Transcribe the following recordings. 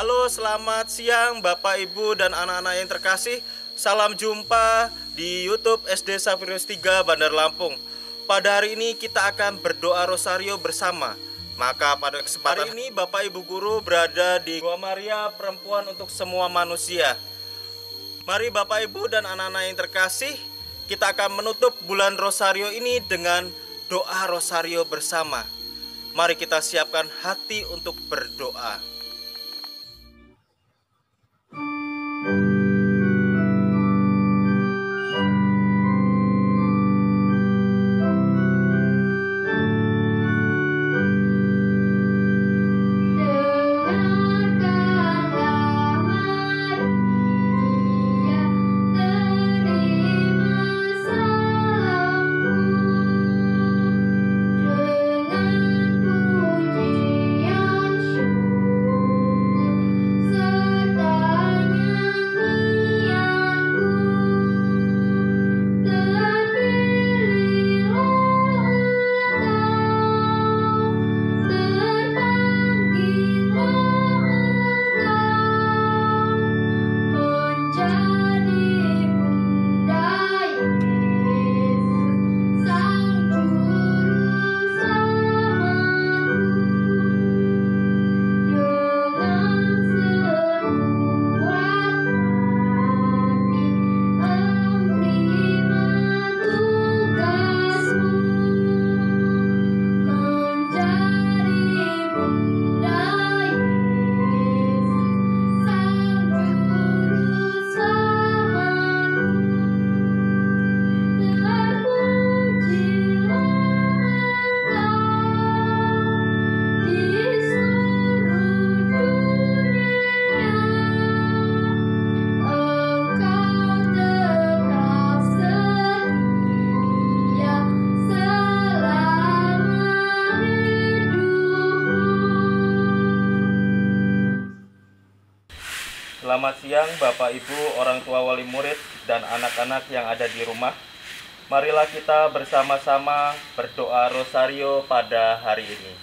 Halo, selamat siang Bapak, Ibu, dan anak-anak yang terkasih. Salam jumpa di YouTube SD Sapirius 3 Bandar Lampung. Pada hari ini kita akan berdoa rosario bersama. Maka pada kesempatan hari ini Bapak Ibu Guru berada di Gua Maria Perempuan untuk Semua Manusia. Mari Bapak Ibu dan anak-anak yang terkasih, kita akan menutup bulan rosario ini dengan doa rosario bersama. Mari kita siapkan hati untuk berdoa. Selamat siang Bapak Ibu, orang tua wali murid, dan anak-anak yang ada di rumah. Marilah kita bersama-sama berdoa rosario pada hari ini.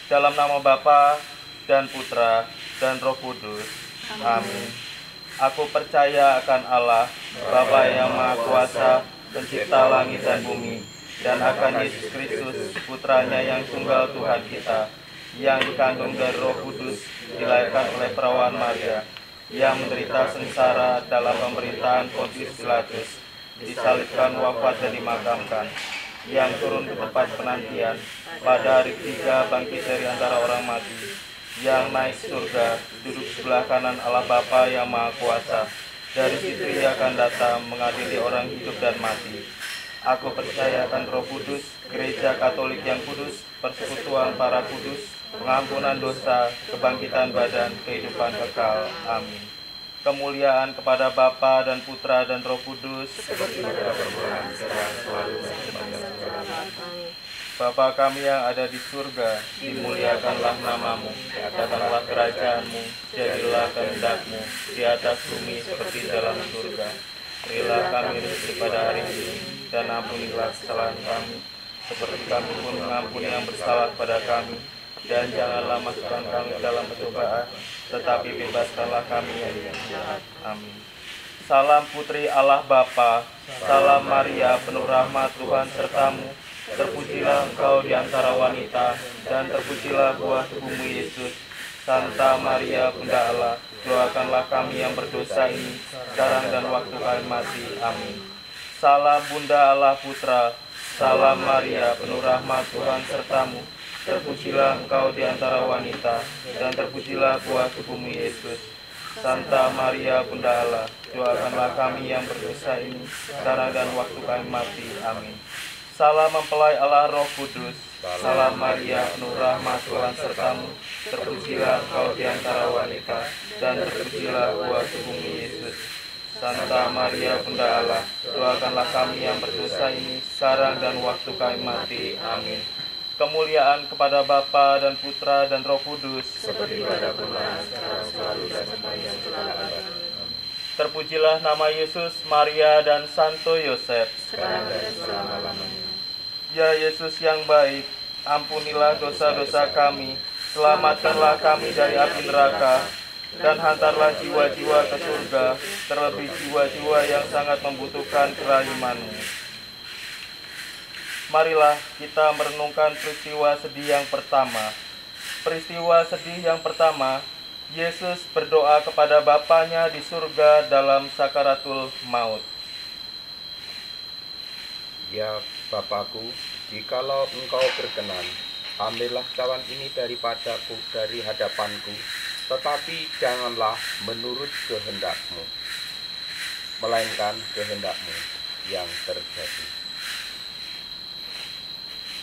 Dalam nama Bapa dan Putra dan Roh Kudus. Amin. Aku percaya akan Allah, Bapa yang Maha Kuasa, pencipta langit dan bumi, dan akan Yesus Kristus, putranya yang tunggal Tuhan kita, yang dikandung dari Roh Kudus, dilahirkan oleh perawan Maria, yang menderita sengsara dalam pemerintahan Pontius Pilatus, disalibkan, wafat dan dimakamkan, yang turun ke tempat penantian, pada hari ketiga bangkit dari antara orang mati, yang naik surga, duduk sebelah kanan Allah Bapa yang Maha Kuasa, dari situ Ia akan datang mengadili orang hidup dan mati. Aku percaya akan Roh Kudus, Gereja Katolik yang kudus, persekutuan para kudus, pengampunan dosa, kebangkitan badan, kehidupan kekal. Amin. Kemuliaan kepada Bapa dan Putra dan Roh Kudus, seperti pada permulaan, sekarang, selalu, dan sepanjang. Bapa kami yang ada di surga, dimuliakanlah namamu, datanglah kerajaanmu, jadilah kehendak-mu di atas bumi seperti dalam surga. Berilah kami rezeki pada hari ini, dan ampunilah kesalahan kami, seperti kami pun mengampuni yang bersalah pada kami. Dan janganlah masukkan kami dalam pencobaan, tetapi bebaskanlah kami dari yang jahat. Amin. Salam Putri Allah Bapa, salam Maria, penuh rahmat Tuhan sertamu. Terpujilah engkau di antara wanita, dan terpujilah buah tubuhmu Yesus. Santa Maria, Bunda Allah, doakanlah kami yang berdosa ini, sekarang dan waktu kami mati. Amin. Salam Bunda Allah Putra, salam Maria, penuh rahmat Tuhan sertamu. Terpujilah engkau di antara wanita, dan terpujilah buah tubuhmu Yesus. Santa Maria, Bunda Allah, doakanlah kami yang berdosa ini, sekarang dan waktu kami mati. Amin. Salam mempelai Allah Roh Kudus, salam Maria, penuh rahmat Tuhan sertamu. Terpujilah engkau di antara wanita, dan terpujilah buah tubuhmu Yesus. Santa Maria, Bunda Allah, doakanlah kami yang berdosa ini, sekarang dan waktu kami mati. Amin. Kemuliaan kepada Bapa dan Putra dan Roh Kudus, seperti pada permulaan, sekarang, selalu, dan sepanjang segala abad. Terpujilah nama Yesus, Maria, dan Santo Yosef, sekarang dan selama-lamanya. Ya Yesus yang baik, ampunilah dosa-dosa kami, Selamatkanlah kami dari api neraka, dan hantarlah jiwa-jiwa ke surga, terlebih jiwa-jiwa yang sangat membutuhkan kerahiman-Mu. Marilah kita merenungkan peristiwa sedih yang pertama. Peristiwa sedih yang pertama, Yesus berdoa kepada Bapanya di surga dalam sakaratul maut. Ya Bapakku, jikalau Engkau berkenan, ambillah cawan ini daripadaku dari hadapanku, tetapi janganlah menurut kehendak-Mu, melainkan kehendak-Mu yang terjadi.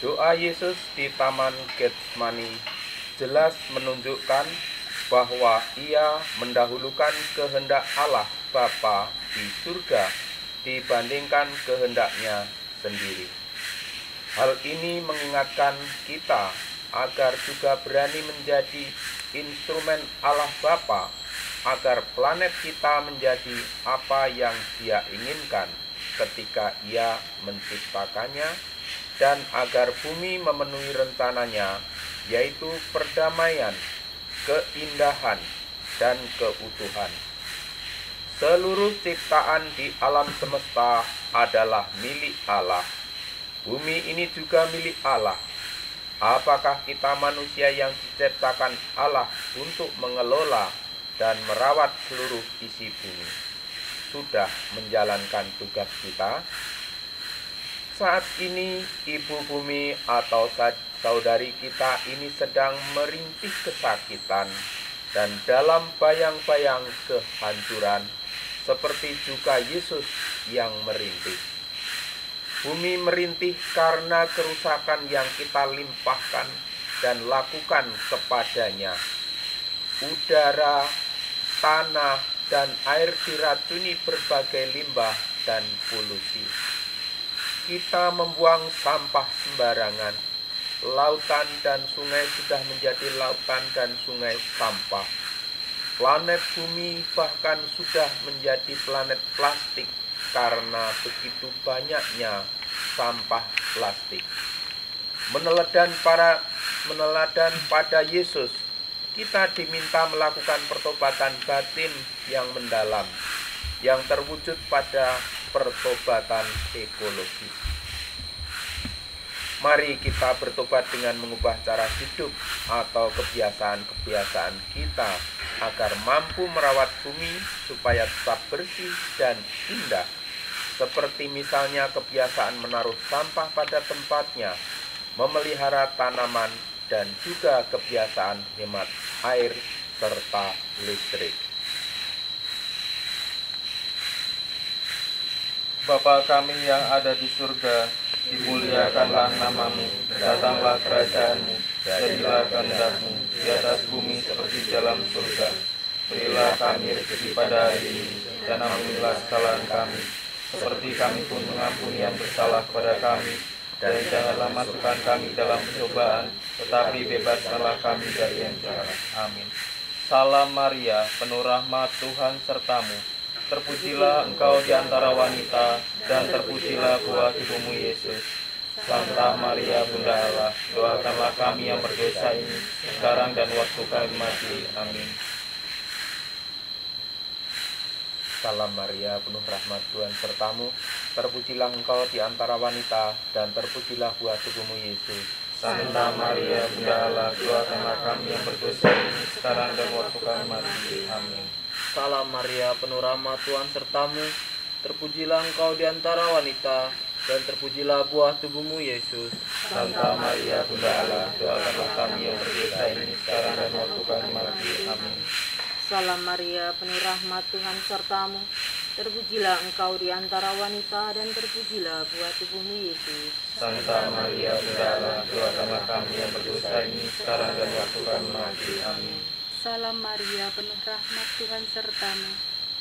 Doa Yesus di Taman Getsemani jelas menunjukkan bahwa Ia mendahulukan kehendak Allah Bapa di surga dibandingkan kehendak-Nya sendiri. Hal ini mengingatkan kita agar juga berani menjadi instrumen Allah Bapa, agar planet kita menjadi apa yang Dia inginkan ketika Ia menciptakannya, dan agar bumi memenuhi rencananya, yaitu perdamaian, keindahan, dan keutuhan. Seluruh ciptaan di alam semesta adalah milik Allah. Bumi ini juga milik Allah. Apakah kita manusia yang diciptakan Allah untuk mengelola dan merawat seluruh isi bumi sudah menjalankan tugas kita? Saat ini ibu bumi atau saudari kita ini sedang merintih kesakitan dan dalam bayang-bayang kehancuran, seperti juga Yesus yang merintih. Bumi merintih karena kerusakan yang kita limpahkan dan lakukan kepadanya. Udara, tanah, dan air diracuni berbagai limbah dan polusi. Kita membuang sampah sembarangan. Lautan dan sungai sudah menjadi lautan dan sungai sampah. Planet bumi bahkan sudah menjadi planet plastik karena begitu banyaknya sampah plastik. Meneladan pada Yesus, kita diminta melakukan pertobatan batin yang mendalam, yang terwujud pada pertobatan ekologis. Mari kita bertobat dengan mengubah cara hidup atau kebiasaan-kebiasaan kita agar mampu merawat bumi supaya tetap bersih dan indah. Seperti misalnya kebiasaan menaruh sampah pada tempatnya, memelihara tanaman, dan juga kebiasaan hemat air serta listrik. Bapa kami yang ada di surga, dimuliakanlah nama-Mu, datanglah kerajaan-Mu, jadilah kehendak-Mu di atas bumi seperti di dalam surga. Berilah kami rezeki pada hari ini, dan ampunilah kesalahan kami, seperti kami pun mengampuni yang bersalah kepada kami. Dan janganlah masukkan kami dalam pencobaan, tetapi bebaskanlah kami dari yang jahat. Amin. Salam Maria, penuh rahmat, Tuhan sertamu. Terpujilah engkau di antara wanita, dan terpujilah buah tubuhmu Yesus. Santa Maria Bunda Allah, doakanlah kami yang berdosa ini, sekarang dan waktu kami mati. Amin. Salam Maria, penuh rahmat, Tuhan sertamu. Terpujilah engkau di antara wanita, dan terpujilah buah tubuhmu Yesus. Santa Maria Bunda Allah, doakanlah kami yang berdosa ini, sekarang dan waktu kami mati. Amin. Salam Maria, penuh rahmat, Tuhan sertamu. Terpujilah engkau di antara wanita, dan terpujilah buah tubuhmu Yesus. Santa Maria Bunda Allah, doakanlah kami yang berdosa ini, sekarang dan waktu kami mati. Amin. Salam Maria, penuh rahmat, Tuhan sertamu. Terpujilah engkau di antara wanita, dan terpujilah buah tubuhmu Yesus. Santa Maria Bunda Allah, doakanlah kami yang berdosa ini, sekarang dan waktu kami mati. Amin. Salam Maria, penuh rahmat, Tuhan sertamu.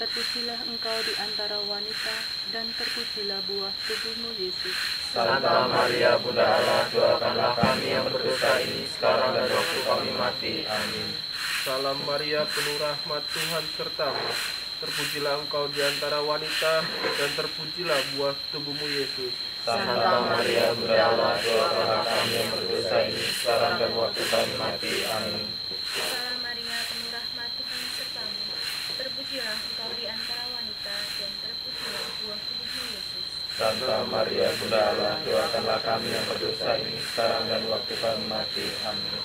Terpujilah engkau di antara wanita, dan terpujilah buah tubuhmu Yesus. Santa Maria Bunda Allah, doakanlah kami yang berdosa ini, sekarang dan waktu kami mati. Amin. Salam Maria, penuh rahmat, Tuhan sertamu. Terpujilah engkau di antara wanita, dan terpujilah buah tubuhmu Yesus. Santa Maria Bunda Allah, doakanlah kami yang berdosa ini sekarang dan waktu kami mati. Amin. Salam Maria, penuh rahmat, Tuhan sertamu. Terpujilah engkau di antara wanita, dan terpujilah buah tubuhmu Yesus. Santa Maria Bunda Allah, doakanlah kami yang berdosa ini sekarang dan waktu kami mati. Amin.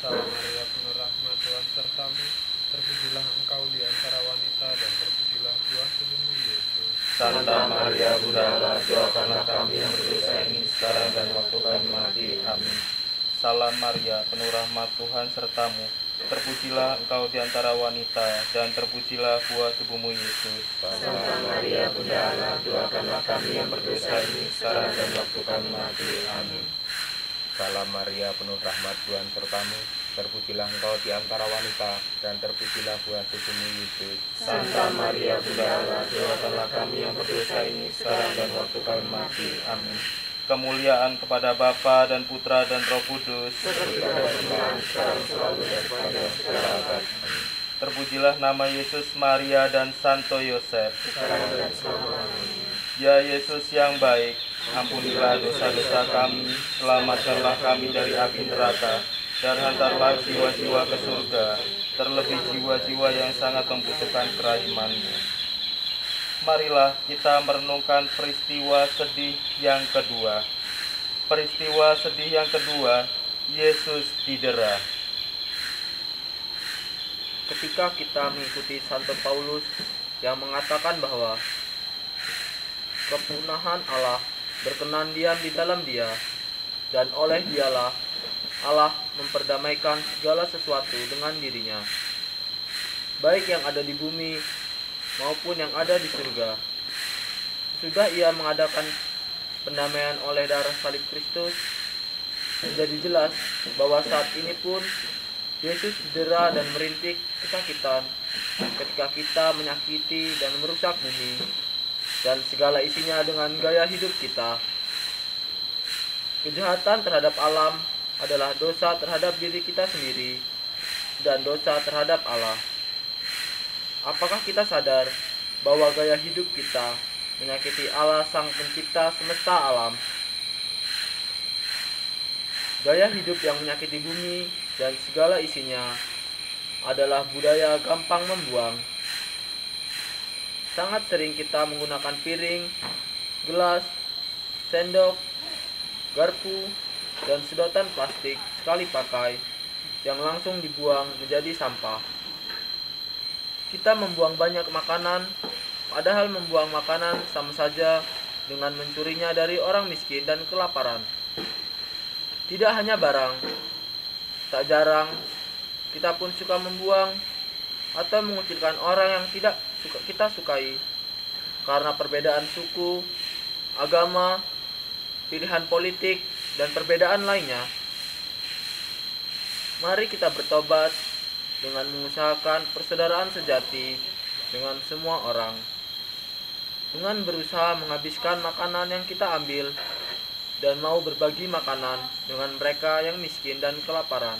Salam Maria, penuh rahmat, Tuhan sertamu. Terpujilah engkau di antara wanita, dan terpujilah buah tubuhmu Yesus. Santa Maria Bunda Allah, doakanlah kami yang berdosa ini sekarang dan waktu kami mati. Amin. Salam Maria, penuh rahmat, Tuhan sertamu. Terpujilah engkau di antara wanita, dan terpujilah buah tubuhmu Yesus. Santa Maria Bunda Allah, doakanlah kami yang berdosa ini sekarang dan waktu kami mati. Amin. Salam Maria, penuh rahmat, Tuhan sertamu. Terpujilah engkau di antara wanita, dan terpujilah buah tubuhmu Yesus. Santa Maria Bunda Allah, doakanlah kami yang berdosa ini sekarang dan waktu kami mati. Amin. Kemuliaan kepada Bapa dan Putra dan Roh Kudus, seperti pada permulaan, sekarang, selalu, dan sepanjang segala abad. Amin. Terpujilah nama Yesus, Maria, dan Santo Yosef. Sekarang dan selamanya. Ya Yesus yang baik, ampunilah dosa-dosa kami, selamatkanlah kami dari api neraka, dan hantarlah jiwa-jiwa ke surga, terlebih jiwa-jiwa yang sangat membutuhkan kerahiman-Mu. Marilah kita merenungkan peristiwa sedih yang kedua. Peristiwa sedih yang kedua, Yesus didera. Ketika kita mengikuti Santo Paulus yang mengatakan bahwa kepunahan Allah berkenan diam di dalam Dia, dan oleh Dialah Allah memperdamaikan segala sesuatu dengan dirinya, baik yang ada di bumi maupun yang ada di surga. Sudah Ia mengadakan pendamaian oleh darah salib Kristus, menjadi jelas bahwa saat ini pun Yesus didera dan merintik kesakitan ketika kita menyakiti dan merusak bumi dan segala isinya dengan gaya hidup kita. Kejahatan terhadap alam adalah dosa terhadap diri kita sendiri dan dosa terhadap Allah. Apakah kita sadar bahwa gaya hidup kita menyakiti Allah, Sang Pencipta semesta alam? Gaya hidup yang menyakiti bumi dan segala isinya adalah budaya gampang membuang. Sangat sering kita menggunakan piring, gelas, sendok, garpu, dan sedotan plastik sekali pakai yang langsung dibuang menjadi sampah. Kita membuang banyak makanan, padahal membuang makanan sama saja dengan mencurinya dari orang miskin dan kelaparan. Tidak hanya barang, tak jarang kita pun suka membuang atau mengucilkan orang yang tidak kita sukai karena perbedaan suku, agama, pilihan politik, dan perbedaan lainnya. Mari kita bertobat dengan mengusahakan persaudaraan sejati dengan semua orang, dengan berusaha menghabiskan makanan yang kita ambil dan mau berbagi makanan dengan mereka yang miskin dan kelaparan.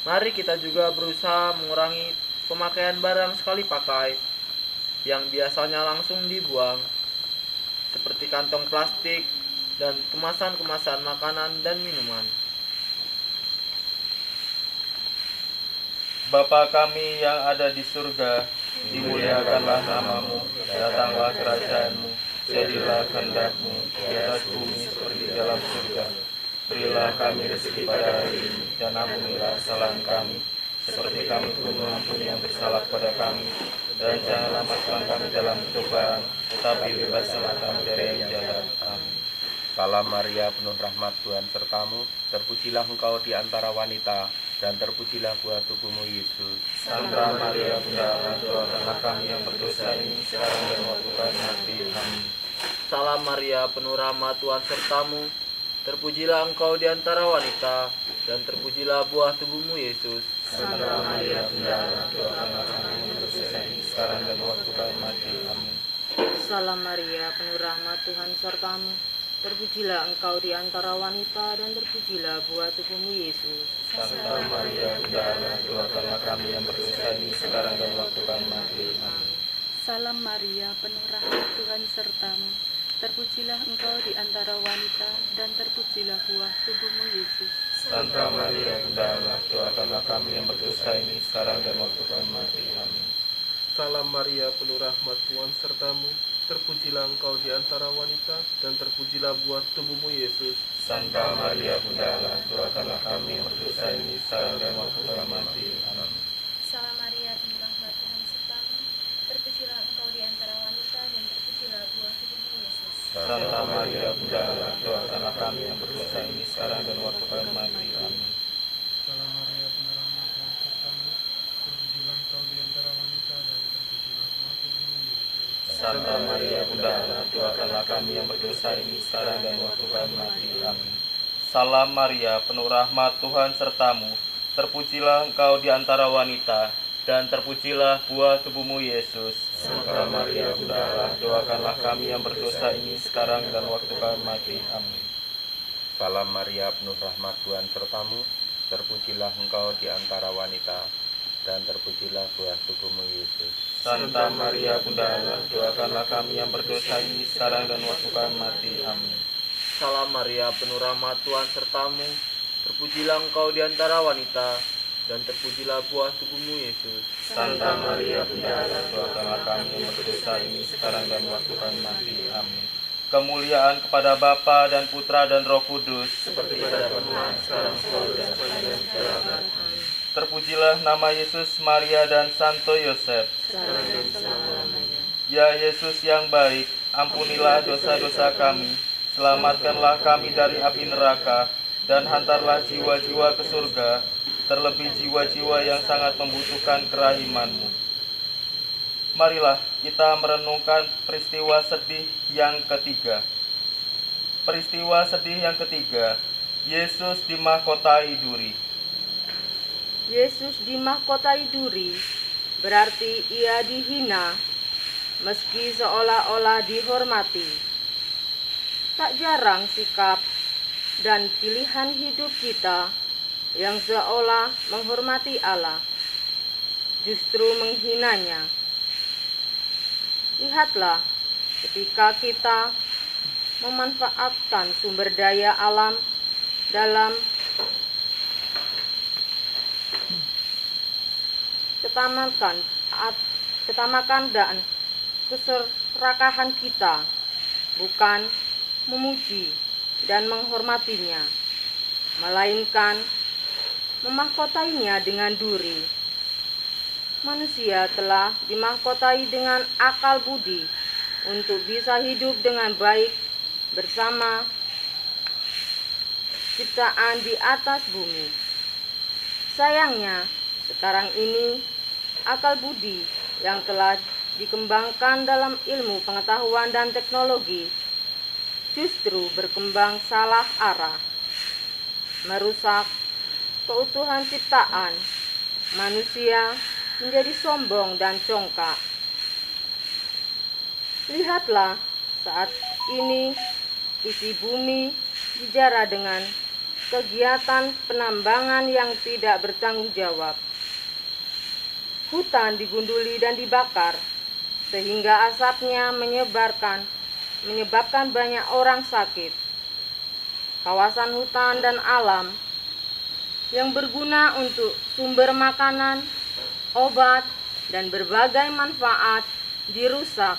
Mari kita juga berusaha mengurangi pemakaian barang sekali pakai yang biasanya langsung dibuang, seperti kantong plastik dan kemasan-kemasan makanan dan minuman. Bapa kami yang ada di surga, dimuliakanlah nama-Mu, datanglah kerajaan-Mu, jadilah kehendak-Mu di atas bumi seperti di dalam surga. Berilah kami rezeki pada hari ini, dan ampunilah kesalahan kami, seperti kami pun mengampuni yang bersalah kepada kami. Dan janganlah masukkan kami dalam pencobaan, tetapi bebaskanlah kami dari yang jahat. Amin. Salam Maria, penuh rahmat, Tuhan sertamu. Terpujilah engkau di antara wanita, dan terpujilah buah tubuhmu Yesus. Santa Maria Bunda Allah, doakanlah kami yang berdosa ini sekarang dan waktu kami mati. Amin. Salam Maria, penuh rahmat, Tuhan sertamu. Terpujilah engkau di antara wanita, dan terpujilah buah tubuhmu Yesus. Santa Maria Bunda Allah, doakanlah kami yang berdosa ini sekarang dan waktu kami mati. Amin. Salam Maria, penuh rahmat, Tuhan sertamu. Terpujilah engkau di antara wanita, dan terpujilah buah tubuhmu Yesus. Santa Maria Bunda Allah, doakanlah kami yang berdosa ini sekarang dan waktu kami mati. Amin. Salam Maria, penuh rahmat, Tuhan sertamu. terpujilah Engkau di antara wanita, dan terpujilah buah tubuhmu, Yesus. Santa Maria, Bunda Allah, doakanlah kami yang berdosa ini sekarang dan waktu kami mati. Amin. Salam Maria, penuh rahmat, Tuhan sertamu. Terpujilah engkau di antara wanita, dan terpujilah buah tubuhmu, Yesus. Santa Maria, Bunda Allah, doakanlah kami yang berdosa ini sekarang dan waktu kami mati. Amin. Salam Maria, penuh rahmat, Tuhan sertamu. Terpujilah engkau di antara wanita, dan terpujilah buah tubuhmu, Yesus. Santa Maria, Bunda Allah, doakanlah kami yang berdosa ini sekarang dan waktu kami mati. Amin. Salam Maria, penuh rahmat, Tuhan sertamu. Terpujilah engkau di antara wanita, dan terpujilah buah tubuhmu, Yesus. Santa Maria, Bunda Allah, doakanlah kami yang berdosa ini sekarang dan waktu kami mati. Amin. Salam Maria, penuh rahmat, Tuhan sertamu. Terpujilah engkau di antara wanita, dan terpujilah buah tubuhmu, Yesus. Santa Maria, Bunda Allah, doakanlah kami yang berdosa ini sekarang dan waktu kami mati. Amin. Salam Maria, penuh rahmat, Tuhan sertamu. Terpujilah engkau di antara wanita, dan terpujilah buah tubuhmu, Yesus. Santa Maria, Bunda Allah, doakanlah kami yang berdosa ini sekarang dan waktu kami mati. Amin. Salam Maria, penuh rahmat, Tuhan sertamu. Terpujilah engkau di antara wanita, dan terpujilah buah tubuhmu, Yesus. Santa Maria, Bunda Allah, doakanlah kami yang berdosa ini sekarang dan waktu kami mati. Amin. Kemuliaan kepada Bapa dan Putra dan Roh Kudus, Seperti pada permulaan, sekarang, selalu, dan sepanjang segala abad. terpujilah nama Yesus, Maria, dan Santo Yosef. Sekarang dan selama-lamanya. Ya Yesus yang baik, ampunilah dosa-dosa kami, selamatkanlah kami dari api neraka, dan hantarlah jiwa-jiwa ke surga, terlebih jiwa-jiwa yang sangat membutuhkan kerahiman-Mu. Marilah kita merenungkan peristiwa sedih yang ketiga. Peristiwa sedih yang ketiga, Yesus dimahkotai duri. Yesus dimahkotai duri, berarti ia dihina, meski seolah-olah dihormati. Tak jarang sikap dan pilihan hidup kita yang seolah menghormati Allah, justru menghinanya. Lihatlah, ketika kita memanfaatkan sumber daya alam dalam ketamakan dan keserakahan kita, bukan memuji dan menghormatinya, melainkan memahkotainya dengan duri. Manusia telah dimahkotai dengan akal budi untuk bisa hidup dengan baik bersama ciptaan di atas bumi. Sayangnya, sekarang ini akal budi yang telah dikembangkan dalam ilmu pengetahuan dan teknologi justru berkembang salah arah, merusak keutuhan ciptaan. Manusia menjadi sombong dan congkak. Lihatlah, saat ini isi bumi dijara dengan kegiatan penambangan yang tidak bertanggung jawab. Hutan digunduli dan dibakar, sehingga asapnya menyebabkan banyak orang sakit. Kawasan hutan dan alam yang berguna untuk sumber makanan, obat, dan berbagai manfaat dirusak,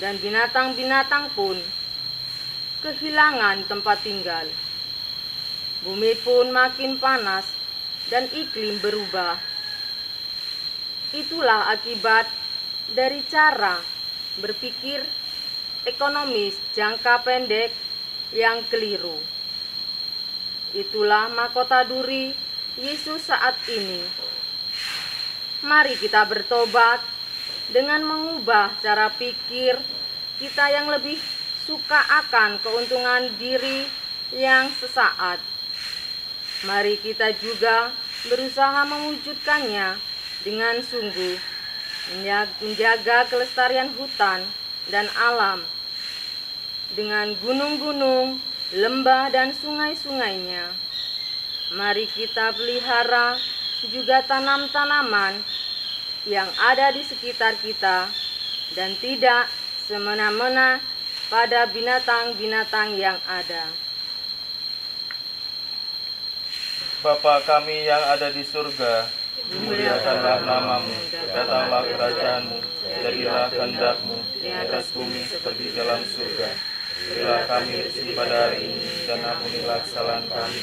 dan binatang-binatang pun kehilangan tempat tinggal. Bumi pun makin panas dan iklim berubah. Itulah akibat dari cara berpikir ekonomis jangka pendek yang keliru. Itulah mahkota duri Yesus saat ini. Mari kita bertobat dengan mengubah cara pikir kita yang lebih suka akan keuntungan diri yang sesaat. Mari kita juga berusaha mewujudkannya dengan sungguh, menjaga kelestarian hutan dan alam, dengan gunung-gunung, lembah, dan sungai-sungainya. Mari kita pelihara juga tanam-tanaman yang ada di sekitar kita, dan tidak semena-mena pada binatang-binatang yang ada. Bapa kami yang ada di surga, dimuliakanlah namamu, datanglah kerajaanmu, jadilah kehendak-mu di atas bumi seperti dalam surga. Berilah kami rezeki pada hari ini, dan ampunilah kesalahan kami,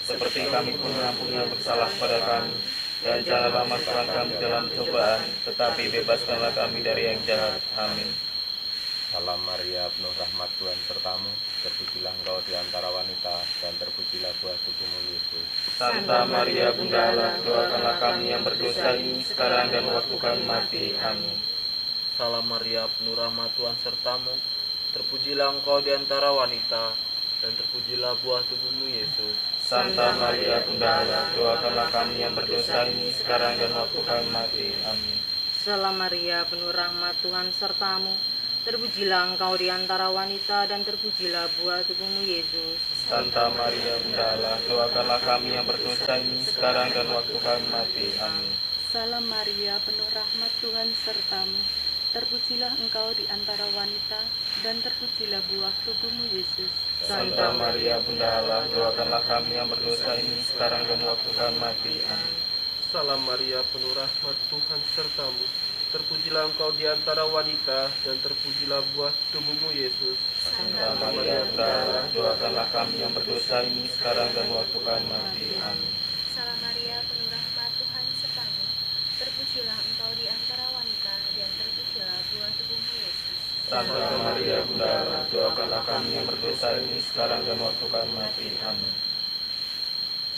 seperti kami pun mengampuni yang bersalah pada kami. Dan janganlah masukkan kami dalam cobaan, tetapi bebaskanlah kami dari yang jahat. Amin. Salam Maria, penuh rahmat, Tuhan sertamu. Terpujilah engkau di antara wanita, dan terpujilah buah tubuhmu Yesus. Santa Maria Bunda Allah, doakanlah kami yang berdosa ini sekarang dan waktu kami mati. Amin. Salam Maria, penuh rahmat, Tuhan sertamu. Terpujilah engkau di antara wanita, dan terpujilah buah tubuhmu Yesus. Santa Maria Bunda Allah, doakanlah kami yang berdosa ini sekarang dan waktu kami mati. Amin. Salam Maria, penuh rahmat, Tuhan sertamu. Terpujilah engkau di antara wanita, dan terpujilah buah tubuhmu Yesus. Santa Maria Bunda Allah, doakanlah kami yang berdosa ini sekarang dan waktu kami mati. Amin. Salam Maria, penuh rahmat, Tuhan sertamu. Terpujilah engkau di antara wanita, dan terpujilah buah tubuhmu Yesus. Santa Maria Bunda Allah, doakanlah kami yang berdosa ini sekarang dan waktu kami mati. Amin. Salam Maria, penuh rahmat, Tuhan sertamu. Terpujilah engkau di antara wanita, dan terpujilah buah tubuhmu Yesus. Santa Maria Bunda Allah, doakanlah kami yang berdosa ini sekarang dan waktu kami mati. Amin. Salam Maria, penuh rahmat, Tuhan sertamu. Terpujilah engkau di antara wanita, dan terpujilah buah tubuhmu Yesus. Santa Maria Bunda Allah, doakanlah kami yang berdosa ini sekarang dan waktu kami mati. Amin.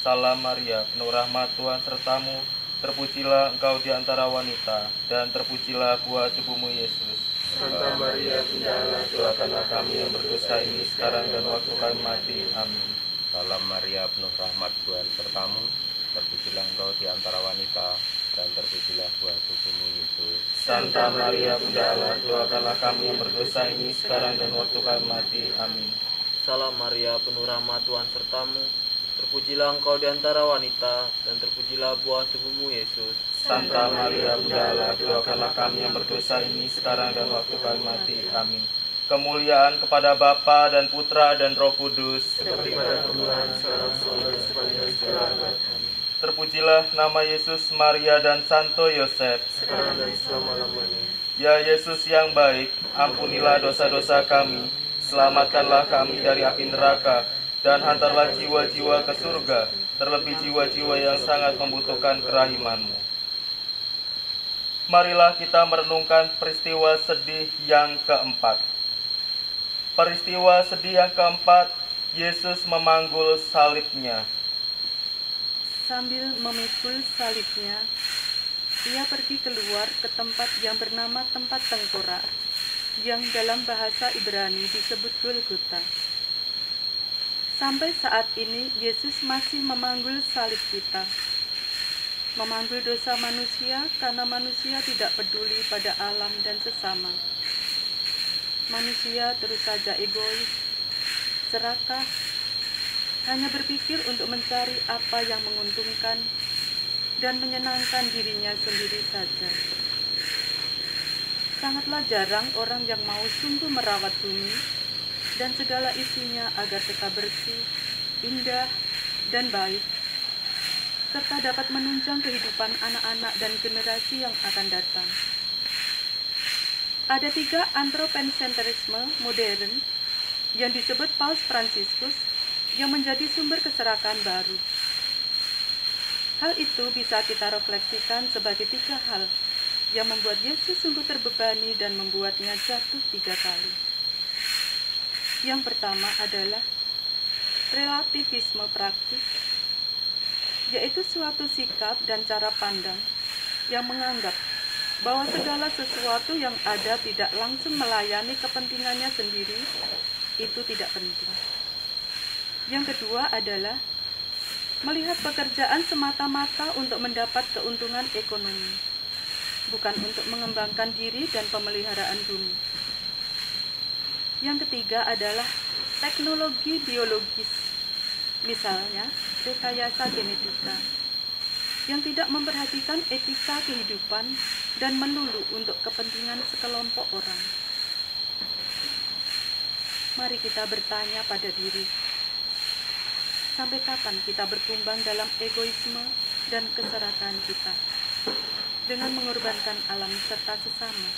Salam Maria, penuh rahmat, Tuhan sertamu. Terpujilah engkau di antara wanita, dan terpujilah buah tubuhmu Yesus. Santa Maria Bunda Allah, Doakanlah kami yang berdosa ini sekarang dan waktu kami mati. Amin. Salam Maria, penuh rahmat, Tuhan sertamu. Terpujilah engkau di antara wanita, dan terpujilah buah tubuhmu Yesus. Santa Maria Bunda Allah, doakanlah kami yang berdosa ini sekarang dan waktu kami mati. Amin. Salam Maria, penuh rahmat, Tuhan sertamu. Terpujilah engkau di antara wanita, dan terpujilah buah tubuhmu Yesus. Santa Maria Bunda Allah, doakanlah kami yang berdosa ini sekarang dan waktu kami mati. Amin. Kemuliaan kepada Bapa dan Putra dan Roh Kudus. seperti pada permulaan, sekarang, dan sepanjang segala abad. Terpujilah nama Yesus, Maria dan Santo Yosef. Sekarang dan selama-lamanya. Ya Yesus yang baik, ampunilah dosa-dosa kami, selamatkanlah kami dari api neraka, dan hantarlah jiwa-jiwa ke surga, terlebih jiwa-jiwa yang sangat membutuhkan kerahiman-Mu. Marilah kita merenungkan peristiwa sedih yang keempat. Peristiwa sedih yang keempat, Yesus memanggul salibnya. Sambil memikul salibnya, ia pergi keluar ke tempat yang bernama tempat tengkorak, yang dalam bahasa Ibrani disebut Golgota. Sampai saat ini, Yesus masih memanggul salib kita. Memanggul dosa manusia karena manusia tidak peduli pada alam dan sesama. Manusia terus saja egois, serakah, hanya berpikir untuk mencari apa yang menguntungkan dan menyenangkan dirinya sendiri saja. Sangatlah jarang orang yang mau sungguh merawat bumi dan segala isinya agar tetap bersih, indah, dan baik, serta dapat menunjang kehidupan anak-anak dan generasi yang akan datang. Ada 3 antropocentrisme modern yang disebut Paus Fransiskus yang menjadi sumber keserakan baru. Hal itu bisa kita refleksikan sebagai 3 hal yang membuat Yesus sungguh terbebani dan membuatnya jatuh 3 kali. Yang pertama adalah relativisme praktis, yaitu suatu sikap dan cara pandang yang menganggap bahwa segala sesuatu yang ada tidak langsung melayani kepentingannya sendiri, itu tidak penting. Yang kedua adalah melihat pekerjaan semata-mata untuk mendapat keuntungan ekonomi, bukan untuk mengembangkan diri dan pemeliharaan bumi. Yang ketiga adalah teknologi biologis, misalnya rekayasa genetika, yang tidak memperhatikan etika kehidupan dan melulu untuk kepentingan sekelompok orang. Mari kita bertanya pada diri, sampai kapan kita bertumbang dalam egoisme dan keserakan kita dengan mengorbankan alam serta sesama?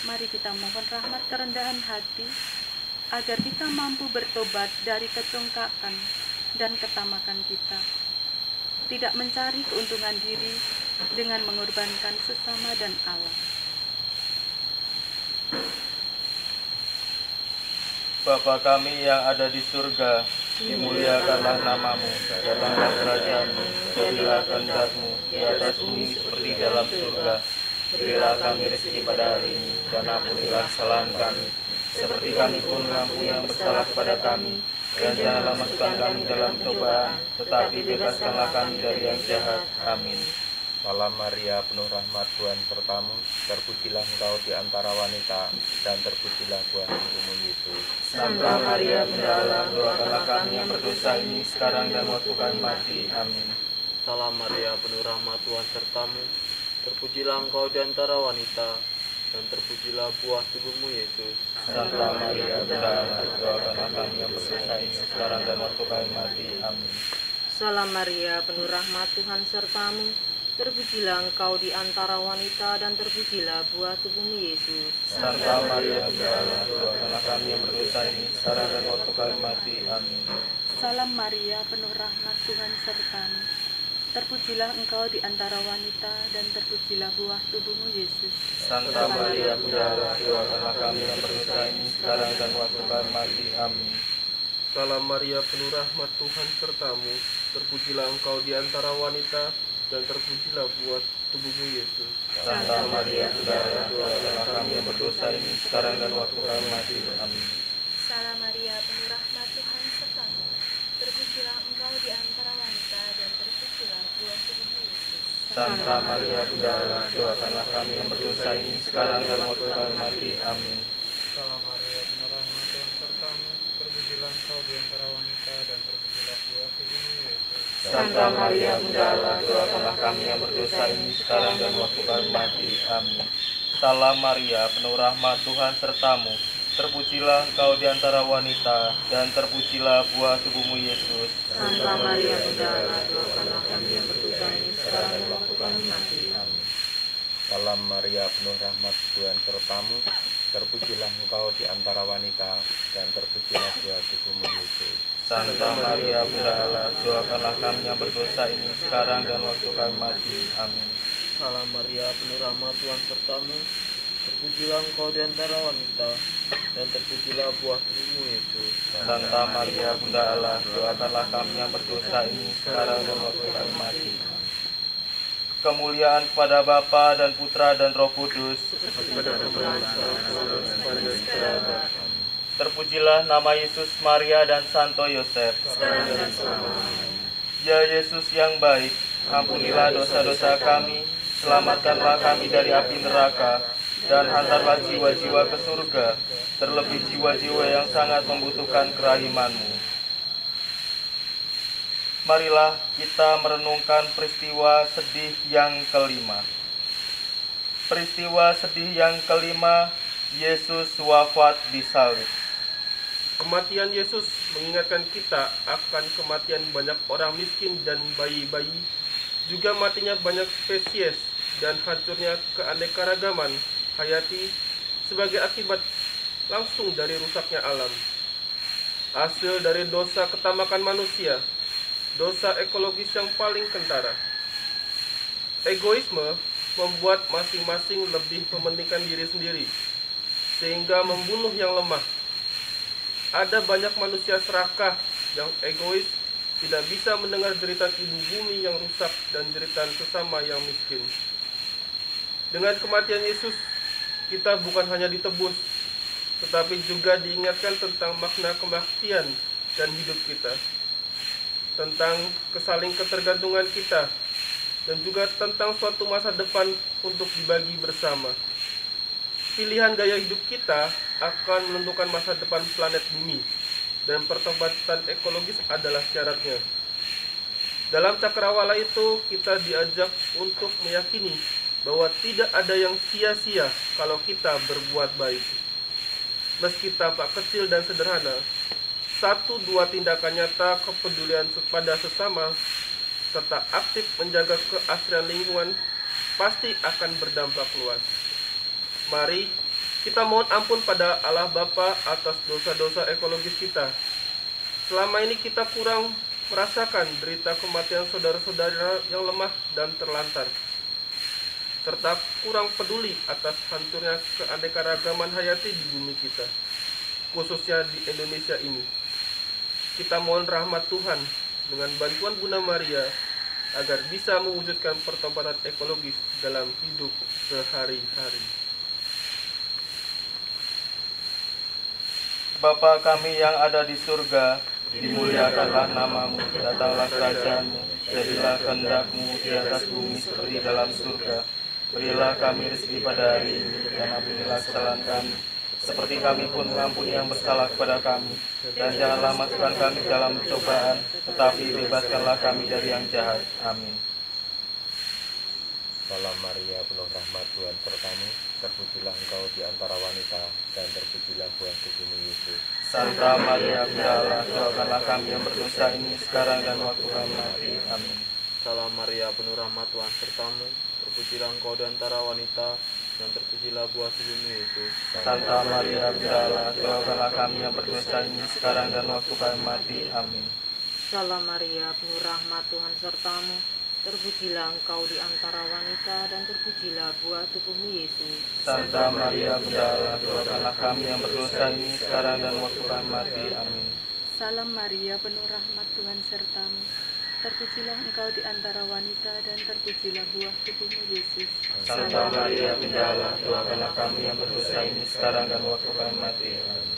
Mari kita mohon rahmat kerendahan hati agar kita mampu bertobat dari kecongkakan dan ketamakan kita, tidak mencari keuntungan diri dengan mengorbankan sesama dan alam. Bapa kami yang ada di surga, dimuliakanlah namamu, datanglah kerajaanmu, jadilah kehendak-mu di atas bumi seperti dalam surga. Berilah kami rezeki pada hari ini, dan ampunilah kesalahan kami, seperti kami pun mengampuni yang bersalah kepada kami. Dan janganlah masukkan kami dalam cobaan, tetapi bebaskanlah kami dari yang jahat. Amin. Salam Maria, penuh rahmat, Tuhan sertamu, terpujilah engkau di antara wanita, dan terpujilah buah tubuhmu Yesus. Santa Maria Bunda Allah, doakanlah kami yang berdosa ini sekarang dan waktu kami mati. Amin. Salam Maria, penuh rahmat, Tuhan sertamu, terpujilah engkau di antara wanita, dan terpujilah buah tubuhmu Yesus. Santa Maria Bunda Allah, doakanlah kami yang berdosa ini sekarang dan waktu kami mati. Amin. Salam Maria, penuh rahmat, Tuhan sertamu. Terpujilah engkau di antara wanita dan terpujilah buah tubuhmu Yesus. Santa Maria Bunda Allah, doakanlah kami yang berdosa ini sekarang dan waktu kami mati. Amin. Salam Maria, penuh rahmat, Tuhan sertamu. Terpujilah engkau di antara wanita dan terpujilah buah tubuhmu Yesus. Santa Maria Bunda Allah, doakanlah kami yang berdosa ini sekarang dan waktu kami mati. Amin. Salam Maria, penuh rahmat, Tuhan sertamu. Terpujilah engkau di antara wanita, dan terpujilah buah tubuhmu Yesus. Santa Maria Bunda Allah, doakanlah kami yang berdosa ini sekarang dan waktu kami mati. Amin. Salam Maria, penuh rahmat, Tuhan sertamu. Terpujilah engkau di antara wanita, dan terpujilah buah tubuhmu Yesus. Santa Maria Bunda Allah, doakanlah kami yang berdosa ini sekarang dan waktu kami mati. Amin. Salam Maria, penuh rahmat, Tuhan sertamu. Terpujilah engkau di antara wanita, dan terpujilah buah tubuhmu Yesus. Santa Maria Bunda Allah, doakanlah kami yang berdosa ini sekarang dan waktu kami mati. Amin. Salam Maria, penuh rahmat, Tuhan sertamu. Terpujilah engkau di antara wanita, dan terpujilah buah tubuhmu Yesus. Santa Maria Bunda Allah, doakanlah kami yang berdosa ini sekarang dan waktu kami mati. Amin. Salam Maria, penuh rahmat, Tuhan sertamu, terpujilah engkau di antara wanita, dan terpujilah buah tubuhmu Yesus. Santa Maria Bunda Allah, doakanlah kami yang berdosa ini sekarang dan waktu kami mati. Amin. Salam Maria, penuh rahmat, Tuhan sertamu, terpujilah engkau di antara wanita, dan terpujilah buah tubuhmu Yesus. Santa Maria Bunda Allah, doakanlah kami yang berdosa ini sekarang dan waktu kami mati. Kemuliaan kepada Bapa dan Putra dan Roh Kudus. Terpujilah nama Yesus, Maria, dan Santo Yosef. Ya Yesus yang baik, ampunilah dosa-dosa kami, selamatkanlah kami dari api neraka, dan hantarlah jiwa-jiwa ke surga, terlebih jiwa-jiwa yang sangat membutuhkan kerahiman-Mu. Marilah kita merenungkan peristiwa sedih yang kelima. Peristiwa sedih yang kelima, Yesus wafat di salib. Kematian Yesus mengingatkan kita akan kematian banyak orang miskin dan bayi-bayi, juga matinya banyak spesies dan hancurnya keanekaragaman hayati sebagai akibat langsung dari rusaknya alam. Hasil dari dosa ketamakan manusia, dosa ekologis yang paling kentara. Egoisme membuat masing-masing lebih mementingkan diri sendiri, sehingga membunuh yang lemah. Ada banyak manusia serakah yang egois, tidak bisa mendengar jeritan ibu bumi yang rusak dan jeritan sesama yang miskin. Dengan kematian Yesus, kita bukan hanya ditebus, tetapi juga diingatkan tentang makna kematian dan hidup kita, tentang kesaling ketergantungan kita, dan juga tentang suatu masa depan untuk dibagi bersama. Pilihan gaya hidup kita akan menentukan masa depan planet bumi, dan pertobatan ekologis adalah syaratnya. Dalam cakrawala itu, kita diajak untuk meyakini bahwa tidak ada yang sia-sia kalau kita berbuat baik. meski tampak kecil dan sederhana, satu dua tindakan nyata kepedulian pada sesama, serta aktif menjaga keasrian lingkungan pasti akan berdampak luas. Mari kita mohon ampun pada Allah Bapa atas dosa-dosa ekologis kita. Selama ini kita kurang merasakan derita kematian saudara-saudara yang lemah dan terlantar, serta kurang peduli atas hancurnya keanekaragaman hayati di bumi kita, khususnya di Indonesia ini. Kita mohon rahmat Tuhan dengan bantuan Bunda Maria agar bisa mewujudkan pertobatan ekologis dalam hidup sehari-hari. Bapa kami yang ada di surga, dimuliakanlah namamu, datanglah kerajaanmu, jadilah kehendak-Mu di atas bumi seperti dalam surga. Berilah kami rezeki pada hari ini, dan ampunilah kesalahan kami, seperti kami pun mengampuni yang bersalah kepada kami. Dan janganlah masukkan kami dalam cobaan, tetapi bebaskanlah kami dari yang jahat. Amin. Salam Maria, penuh rahmat, Tuhan sertamu, terpujilah engkau di antara wanita, dan terpujilah buah tubuhmu Yesus. Santa Maria, Bunda Allah, doakanlah kami yang berdosa ini sekarang dan waktu kami mati. Amin. Salam Maria, penuh rahmat, Tuhan sertamu, terpujilah engkau di antara wanita, dan terpujilah buah tubuhmu Yesus. Santa Maria, Bunda Allah, doakanlah kami yang berdosa ini sekarang dan waktu kami mati. Amin. Salam Maria, penuh rahmat, Tuhan sertamu, terpujilah engkau di antara wanita, dan terpujilah buah tubuhmu Yesus. Santa Maria, Bunda Allah, doakanlah kami yang berdosa ini sekarang dan waktu kami mati. Amin. Salam Maria, penuh rahmat, Tuhan sertamu, terpujilah engkau di antara wanita, dan terpujilah buah tubuhmu Yesus. Santa Maria, Bunda Allah, doakanlah kami yang berdosa ini sekarang dan waktu kami mati. Amin.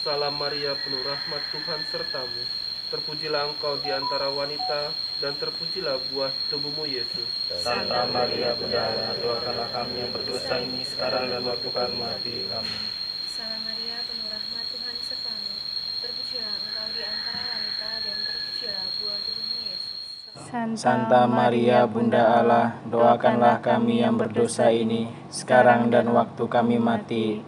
Salam Maria, penuh rahmat, Tuhan sertamu, terpujilah engkau di antara wanita, dan terpujilah buah tubuhmu Yesus. Santa Maria, Bunda Allah, doakanlah kami yang berdosa ini sekarang dan waktu kami mati. Amin. Salam Maria, penuh rahmat, Tuhan sertamu, terpujilah engkau di antara wanita, dan terpujilah buah tubuhmu Yesus. Santa Maria, Bunda Allah, doakanlah kami yang berdosa ini, sekarang dan waktu kami mati.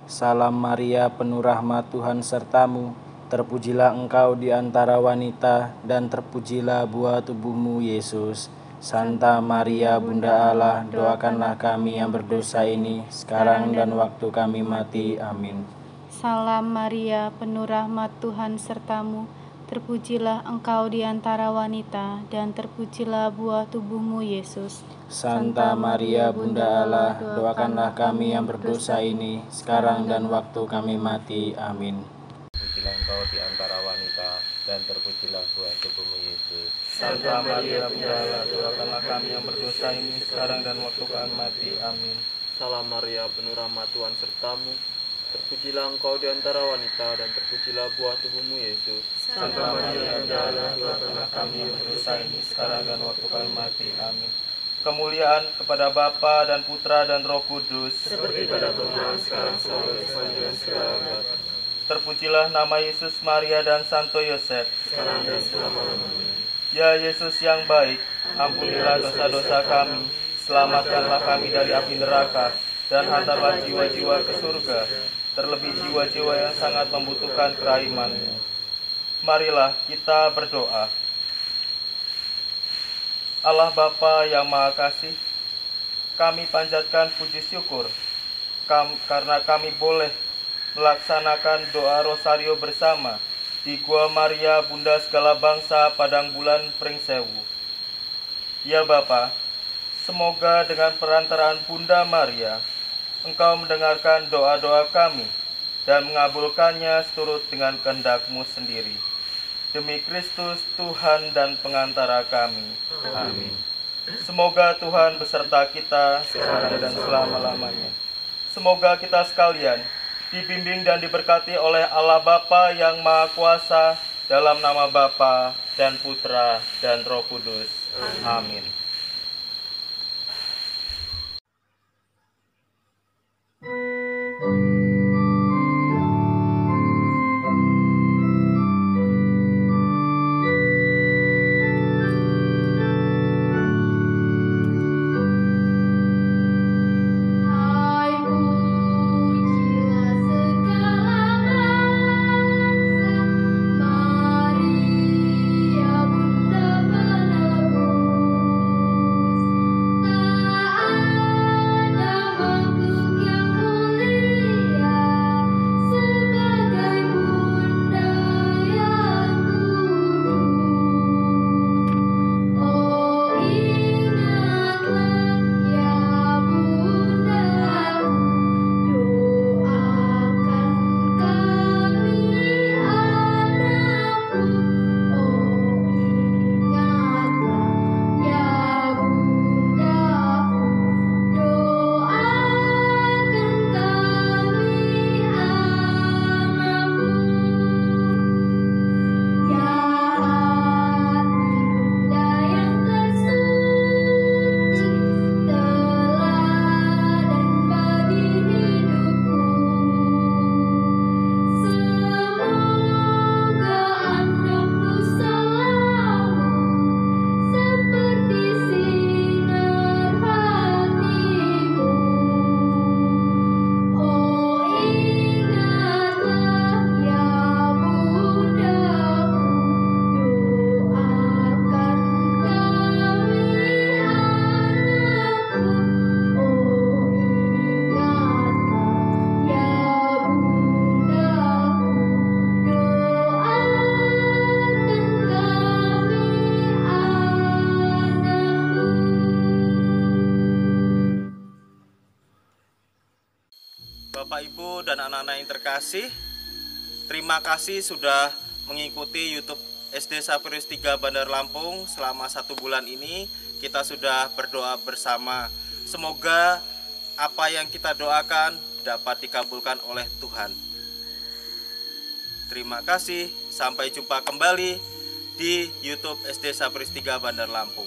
Salam Maria, penuh rahmat, Tuhan sertamu, terpujilah engkau di antara wanita, dan terpujilah buah tubuhmu Yesus. Santa Maria, Bunda Allah, doakanlah kami yang berdosa ini, sekarang dan waktu kami mati. Amin. Salam Maria, penuh rahmat, Tuhan sertamu, terpujilah engkau di antara wanita, dan terpujilah buah tubuhmu Yesus. Santa Maria, Bunda Allah, doakanlah kami yang berdosa ini, sekarang dan waktu kami mati. Amin. Terpujilah engkau di antara wanita, dan terpujilah buah tubuhmu Yesus. Santa Maria, Bunda Allah, doakanlah kami yang berdosa ini sekarang dan waktu kami mati. Amin. Salam Maria, penuh rahmat, Tuhan sertamu, terpujilah engkau di antara wanita, dan terpujilah buah tubuhmu Yesus. Santa Maria, Bunda Allah, doakanlah kami yang berdosa ini sekarang dan waktu kami mati. Amin. Kemuliaan kepada Bapa dan Putra dan Roh Kudus, Seperti pada permulaan, sekarang, selalu, dan segala abad. terpujilah nama Yesus, Maria, dan Santo Yosef. Sekarang dan selama-lamanya. Ya Yesus yang baik, ampunilah dosa-dosa kami, selamatkanlah kami dari api neraka, dan hantarlah jiwa-jiwa ke surga, terlebih jiwa-jiwa yang sangat membutuhkan kerahiman-Mu. Marilah kita berdoa. Allah Bapa yang Maha Kasih, kami panjatkan puji syukur karena kami boleh melaksanakan doa rosario bersama di Gua Maria Bunda Segala Bangsa Padang Bulan Pringsewu. Ya Bapa, semoga dengan perantaraan Bunda Maria, Engkau mendengarkan doa-doa kami dan mengabulkannya seturut dengan kehendak-Mu sendiri. Demi Kristus Tuhan dan pengantara kami. Amin. Semoga Tuhan beserta kita sekarang dan selama-lamanya. Semoga kita sekalian dibimbing dan diberkati oleh Allah Bapa yang Maha Kuasa, dalam nama Bapa dan Putra dan Roh Kudus. Amin. Hai Bapak, Ibu, dan anak-anak yang terkasih, terima kasih sudah mengikuti YouTube SD Sapirus 3 Bandar Lampung selama 1 bulan ini. Kita sudah berdoa bersama. Semoga apa yang kita doakan dapat dikabulkan oleh Tuhan. Terima kasih, sampai jumpa kembali di YouTube SD Sapirus 3 Bandar Lampung.